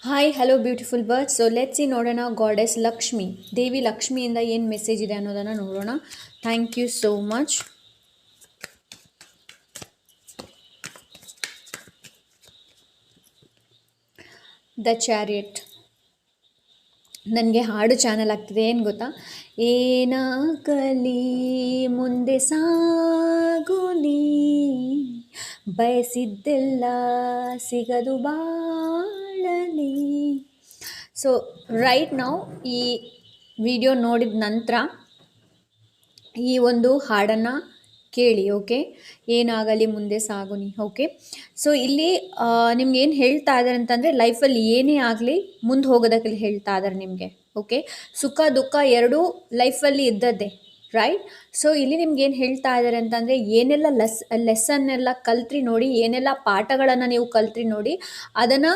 Hi hello beautiful bird. So let's see ನೋಡೋಣ goddess Lakshmi Devi ಲಕ್ಷ್ಮಿಯಿಂದ ಏನು ಮೆಸೇಜ್ ಇದೆ ಅನ್ನೋದನ್ನು ನೋಡೋಣ. Thank you so much. The chariot. ನನಗೆ ಹಾಡು ಚಾನಲ್ ಆಗ್ತಿದೆ, ಏನು ಗೊತ್ತಾ, ಏನಾಗಲಿ ಮುಂದೆ ಸಾಗುನಿ ಬಯಸಿದ್ದೆಲ್ಲ ಸಿಗದು ಬಾಳಲಿ. ಸೊ ರೈಟ್ ನಾವು ಈ ವಿಡಿಯೋ ನೋಡಿದ ನಂತರ ಈ ಒಂದು ಹಾಡನ್ನು ಕೇಳಿ. ಓಕೆ, ಏನಾಗಲಿ ಮುಂದೆ ಸಾಗುನಿ. ಓಕೆ, ಸೊ ಇಲ್ಲಿ ನಿಮ್ಗೆ ಏನು ಹೇಳ್ತಾ ಇದ್ದಾರೆ ಅಂತಂದರೆ, ಲೈಫಲ್ಲಿ ಏನೇ ಆಗಲಿ ಮುಂದೆ ಹೋಗೋದಕ್ಕೆ ಹೇಳ್ತಾ ಇದ್ದಾರೆ ನಿಮಗೆ. ಓಕೆ, ಸುಖ ದುಃಖ ಎರಡೂ ಲೈಫಲ್ಲಿ ಇದ್ದದ್ದೇ, ರೈಟ್. ಸೊ ಇಲ್ಲಿ ನಿಮ್ಗೆ ಏನು ಹೇಳ್ತಾ ಇದ್ದಾರೆ ಅಂತಂದರೆ, ಏನೆಲ್ಲ ಲೆಸನ್ ಎಲ್ಲ ಕಲ್ತ್ರಿ ನೋಡಿ, ಏನೆಲ್ಲ ಪಾಠಗಳನ್ನು ನೀವು ಕಲ್ತ್ರಿ ನೋಡಿ, ಅದನ್ನು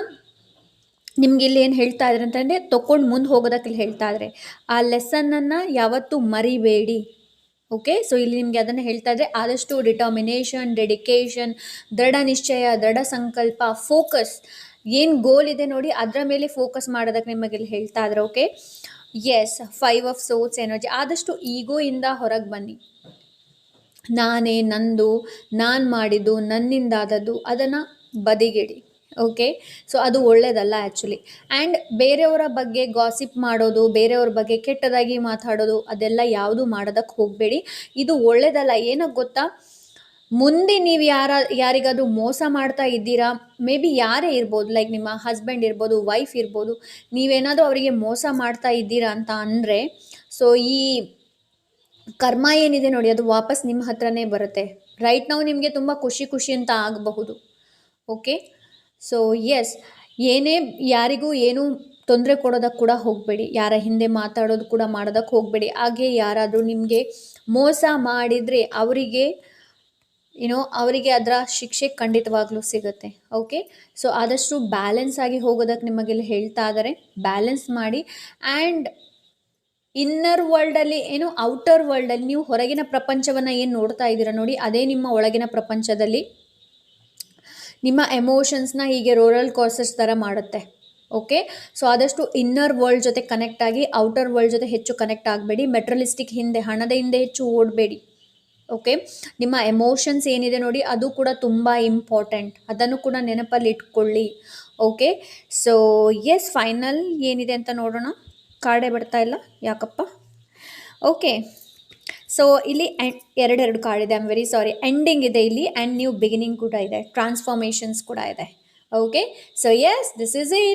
ನಿಮ್ಗೆ ಇಲ್ಲಿ ಏನು ಹೇಳ್ತಾ ಇದ್ದಾರೆ ಅಂತಂದರೆ ತೊಗೊಂಡು ಮುಂದೆ ಹೋಗೋದಕ್ಕೆ ಹೇಳ್ತಾ ಇದ್ದಾರೆ. ಆ ಲೆಸನ್ನನ್ನು ಯಾವತ್ತೂ ಮರಿಬೇಡಿ. ಓಕೆ, ಸೊ ಇಲ್ಲಿ ನಿಮಗೆ ಅದನ್ನು ಹೇಳ್ತಾ ಇದ್ರೆ, ಆದಷ್ಟು ಡಿಟರ್ಮಿನೇಷನ್, ಡೆಡಿಕೇಶನ್, ದೃಢ ನಿಶ್ಚಯ, ದೃಢ ಸಂಕಲ್ಪ, ಫೋಕಸ್, ಏನು ಗೋಲ್ ಇದೆ ನೋಡಿ ಅದರ ಮೇಲೆ ಫೋಕಸ್ ಮಾಡೋದಕ್ಕೆ ನಿಮಗೆ ಇಲ್ಲಿ ಹೇಳ್ತಾ ಇದ್ರೆ. Okay, yes, 5 of source energy. ಆದಷ್ಟು ಈಗೋಯಿಂದ ಹೊರಗೆ ಬನ್ನಿ. ನಾನೇ, ನಂದು, ನಾನು ಮಾಡಿದ್ದು, ನನ್ನಿಂದಾದದ್ದು ಅದನ್ನು ಬದಿಗಿಡಿ. ಓಕೆ, ಸೊ ಅದು ಒಳ್ಳೆಯದಲ್ಲ ಆ್ಯಕ್ಚುಲಿ. ಆ್ಯಂಡ್ ಬೇರೆಯವರ ಬಗ್ಗೆ ಗಾಸಿಪ್ ಮಾಡೋದು, ಬೇರೆಯವ್ರ ಬಗ್ಗೆ ಕೆಟ್ಟದಾಗಿ ಮಾತಾಡೋದು, ಅದೆಲ್ಲ ಯಾವುದೂ ಮಾಡೋದಕ್ಕೆ ಹೋಗಬೇಡಿ. ಇದು ಒಳ್ಳೆಯದಲ್ಲ. ಏನಕ್ಕೆ ಗೊತ್ತಾ, ಮುಂದೆ ನೀವು ಯಾರಿಗಾದ್ರೂ ಮೋಸ ಮಾಡ್ತಾ ಇದ್ದೀರಾ, ಮೇ ಬಿ ಯಾರೇ ಇರ್ಬೋದು, ಲೈಕ್ ನಿಮ್ಮ ಹಸ್ಬೆಂಡ್ ಇರ್ಬೋದು, ವೈಫ್ ಇರ್ಬೋದು, ನೀವೇನಾದರೂ ಅವರಿಗೆ ಮೋಸ ಮಾಡ್ತಾ ಇದ್ದೀರಾ ಅಂತ ಅಂದರೆ, ಸೊ ಈ ಕರ್ಮ ಏನಿದೆ ನೋಡಿ ಅದು ವಾಪಸ್ ನಿಮ್ಮ ಹತ್ರನೇ ಬರುತ್ತೆ. ರೈಟ್ ನಾವು ನಿಮಗೆ ತುಂಬ ಖುಷಿ ಅಂತ ಆಗಬಹುದು. ಓಕೆ, ಸೊ ಎಸ್, ಏನೇ ಯಾರಿಗೂ ಏನೂ ತೊಂದರೆ ಕೊಡೋದಕ್ಕೆ ಕೂಡ ಹೋಗಬೇಡಿ. ಯಾರ ಹಿಂದೆ ಮಾತಾಡೋದು ಕೂಡ ಮಾಡೋದಕ್ಕೆ ಹೋಗಬೇಡಿ. ಹಾಗೆ ಯಾರಾದರೂ ನಿಮಗೆ ಮೋಸ ಮಾಡಿದರೆ ಅವರಿಗೆ ಅದರ ಶಿಕ್ಷೆ ಖಂಡಿತವಾಗ್ಲೂ ಸಿಗುತ್ತೆ. ಓಕೆ, ಸೊ ಆದಷ್ಟು ಬ್ಯಾಲೆನ್ಸ್ ಆಗಿ ಹೋಗೋದಕ್ಕೆ ನಿಮಗೆಲ್ಲ ಹೇಳ್ತಾ ಇದ್ದಾರೆ. ಬ್ಯಾಲೆನ್ಸ್ ಮಾಡಿ. ಆ್ಯಂಡ್ ಇನ್ನರ್ ವರ್ಲ್ಡಲ್ಲಿ ಔಟರ್ ವರ್ಲ್ಡಲ್ಲಿ ನೀವು ಹೊರಗಿನ ಪ್ರಪಂಚವನ್ನು ಏನು ನೋಡ್ತಾ ಇದ್ದೀರಾ ನೋಡಿ, ಅದೇ ನಿಮ್ಮ ಒಳಗಿನ ಪ್ರಪಂಚದಲ್ಲಿ ನಿಮ್ಮ ಎಮೋಷನ್ಸ್ನ ಹೀಗೆ ರೋಲರ್ ಕೋಸ್ಟರ್ಸ್ ಥರ ಮಾಡುತ್ತೆ. ಓಕೆ, ಸೊ ಆದಷ್ಟು ಇನ್ನರ್ ವರ್ಲ್ಡ್ ಜೊತೆ ಕನೆಕ್ಟ್ ಆಗಿ ಔಟರ್ ವರ್ಲ್ಡ್ ಜೊತೆ ಹೆಚ್ಚು ಕನೆಕ್ಟ್ ಆಗಬೇಡಿ. ಮೆಟ್ರಲಿಸ್ಟಿಕ್ ಹಿಂದೆ, ಹಣದ ಹಿಂದೆ ಹೆಚ್ಚು ಓಡಬೇಡಿ. ಓಕೆ, ನಿಮ್ಮ ಎಮೋಷನ್ಸ್ ಏನಿದೆ ನೋಡಿ ಅದು ಕೂಡ ತುಂಬ ಇಂಪಾರ್ಟೆಂಟ್, ಅದನ್ನು ಕೂಡ ನೆನಪಲ್ಲಿ ಇಟ್ಕೊಳ್ಳಿ. ಓಕೆ, ಸೊ ಎಸ್, ಫೈನಲ್ ಏನಿದೆ ಅಂತ ನೋಡೋಣ. ಕಾರ್ಡೇ ಬರ್ತಾ ಇಲ್ಲ ಯಾಕಪ್ಪ. ಓಕೆ, ಸೊ ಇಲ್ಲಿ ಎರಡೆರಡು ಕಾರ್ಡ್ ಇದೆ. I am very sorry. Ending ಇದೆ ಇಲ್ಲಿ, ಆ್ಯಂಡ್ ನ್ಯೂ ಬಿಗಿನಿಂಗ್ ಕೂಡ ಇದೆ, ಟ್ರಾನ್ಸ್ಫಾರ್ಮೇಷನ್ಸ್ ಕೂಡ ಇದೆ. Okay, so yes, this is it.